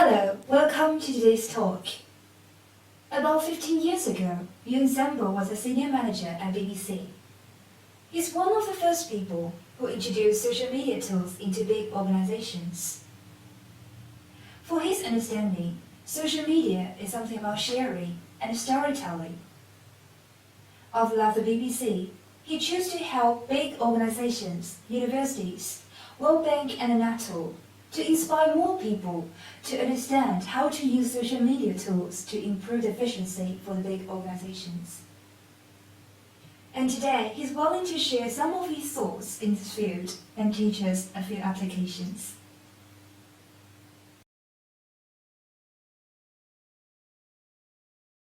Hello, welcome to today's talk. About 15 years ago, Euan Semple was a senior manager at BBC. He's one of the first people who introduced social media tools into big organizations. For his understanding, social media is something about sharing and storytelling. After left the BBC, he chose to help big organizations, universities, World Bank and NATO to inspire more people to understand how to use social media tools to improve efficiency for the big organizations. And today, he's willing to share some of his thoughts in this field and teach us a few applications.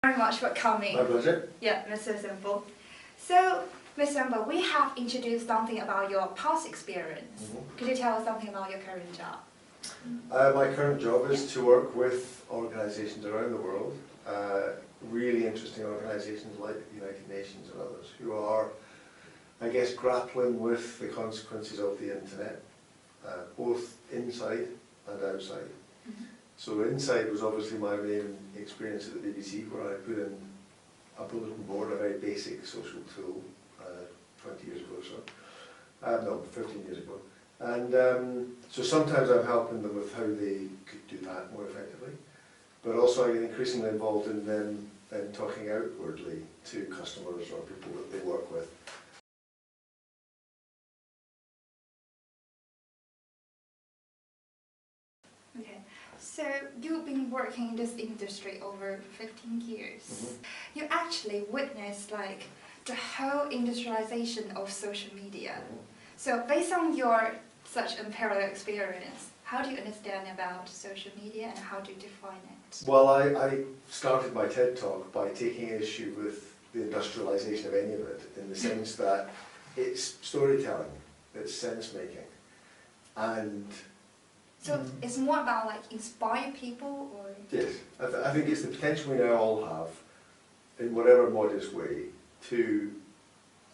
Very much for coming. My pleasure. Yeah, Mr. Semple. So, Mr. Semple, we have introduced something about your past experience. Could you tell us something about your current job? My current job is to work with organisations around the world, really interesting organisations like the United Nations and others, who are, I guess, grappling with the consequences of the internet, both inside and outside. So inside was obviously my main experience at the BBC, where I put in a bulletin board, a very basic social tool, 20 years ago or so. No, 15 years ago. And so sometimes I'm helping them with how they could do that more effectively, but also I get increasingly involved in them then talking outwardly to customers or people that they work with. Okay, so you've been working in this industry over 15 years. You actually witnessed like the whole industrialization of social media. So based on your such unparalleled experience, how do you understand about social media and how do you define it? Well, I started my TED talk by taking issue with the industrialization of any of it, in the sense that it's storytelling, it's sense making, and so it's more about like inspire people, or yes, I think it's the potential we now all have, in whatever modest way, to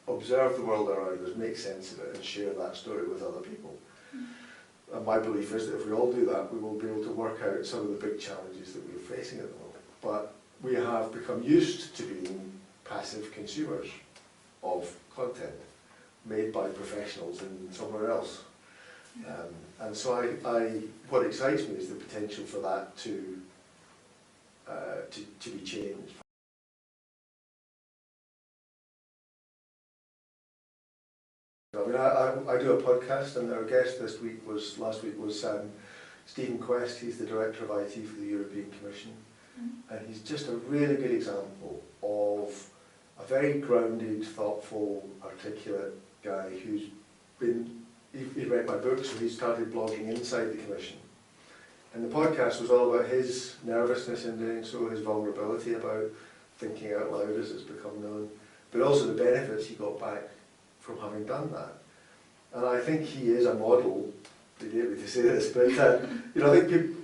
observe the world around us, make sense of it, and share that story with other people. And my belief is that if we all do that, we will be able to work out some of the big challenges that we're facing at the moment. But we have become used to being passive consumers of content made by professionals in somewhere else. And so what excites me is the potential for that to be changed. I mean, I do a podcast, and our guest last week was Stephen Quest. He's the Director of IT for the European Commission, and he's just a really good example of a very grounded, thoughtful, articulate guy who's he read my book, so he started blogging inside the Commission. And the podcast was all about his nervousness in doing so, his vulnerability about thinking out loud as it's become known, but also the benefits he got back from having done that. And I think he is a model, they dare me to say this, but you know, I think people,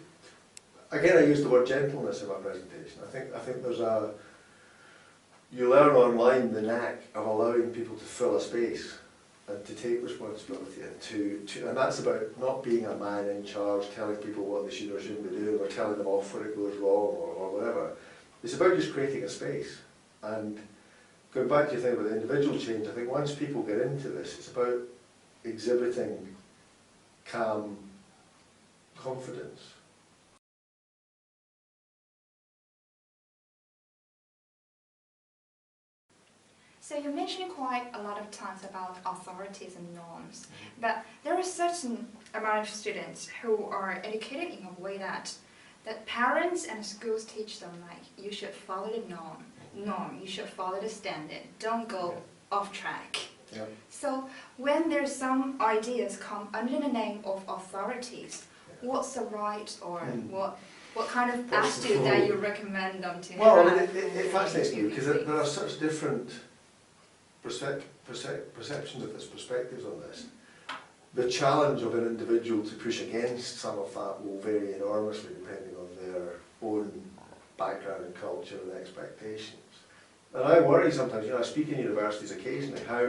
again I use the word gentleness in my presentation. I think there's you learn online the knack of allowing people to fill a space and to take responsibility, and and that's about not being a man in charge telling people what they should or shouldn't be doing, or telling them off when it goes wrong, or whatever. It's about just creating a space. And going back to your thing about the individual change, I think once people get into this, it's about exhibiting calm confidence. So you mentioned quite a lot of times about authorities and norms, but there are certain amount of students who are educated in a way that parents and schools teach them, like, you should follow the norm, you should follow the standard, don't go off track. Yeah. So when there's some ideas come under the name of authorities, what's the right, or what kind of attitude that you recommend them to have? Well, I mean, it fascinates me because there are such different perceptions of this, perspectives on this. The challenge of an individual to push against some of that will vary enormously depending on their own background and culture and expectations. And I worry sometimes, you know, I speak in universities occasionally, how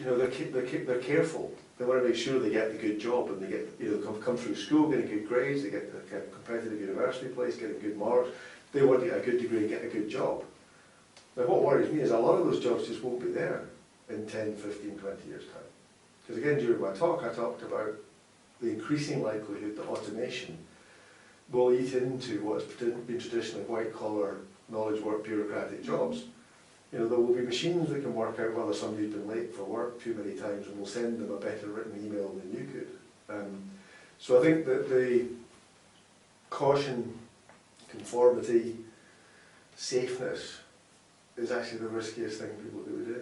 you know, they're careful. They want to make sure they get the good job and they get, you know, come through school, getting good grades, they get a competitive university place, getting good marks. They want to get a good degree and get a good job. Now what worries me is a lot of those jobs just won't be there in 10, 15, 20 years' time. Because again, during my talk, I talked about the increasing likelihood that automation will eat into what's been traditionally white-collar, knowledge work, bureaucratic jobs. You know, there will be machines that can work out whether somebody's been late for work too many times and will send them a better written email than you could. So I think that the caution, conformity, safeness is actually the riskiest thing people do today.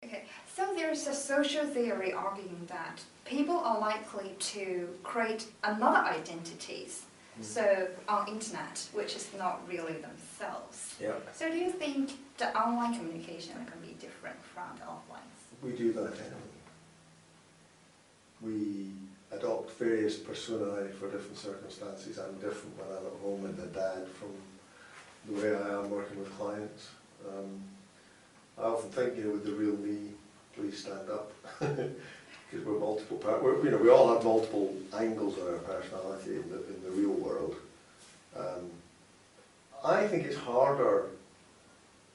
Okay, so there's a social theory arguing that people are likely to create another identities. So on internet, which is not really themselves. Yeah. So do you think the online communication can be different from the offline? We do that anyway. We adopt various personae for different circumstances. I'm different when I'm at home and a dad from the way I am working with clients. I often think, you know, with the real me, please stand up. Because we're multiple, you know, we all have multiple angles on our personality in the real world. I think it's harder,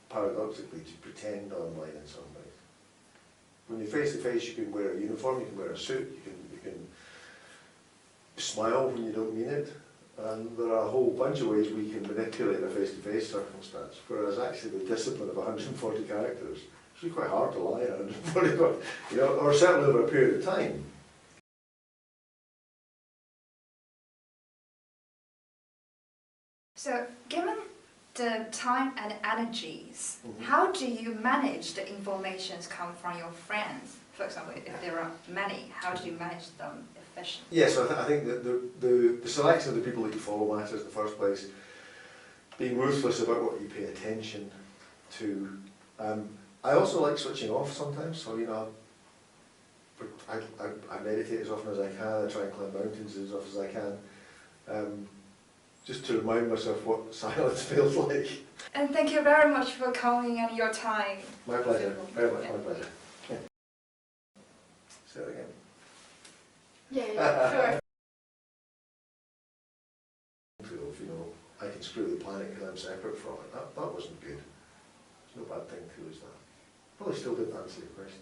paradoxically, to pretend online in some ways. When you're face to face, you can wear a uniform, you can wear a suit, you can smile when you don't mean it, and there are a whole bunch of ways we can manipulate a face-to-face circumstance. Whereas actually, the discipline of 140 characters. It's quite hard to lie around, you know, or certainly over a period of time. So, given the time and energies, how do you manage the informations come from your friends? For example, if there are many, how do you manage them efficiently? Yes, yeah, so I think that the selection of the people that you follow matters in the first place. Being ruthless about what you pay attention to. I also like switching off sometimes, so you know, I meditate as often as I can, I try and climb mountains as often as I can, just to remind myself what silence feels like. And thank you very much for coming and your time. My pleasure, very much my pleasure. Yeah. Say it again. Yeah, sure. You know, I can screw the planet because I'm separate from it. That wasn't good. There's no bad thing to lose that. Probably still didn't answer your question.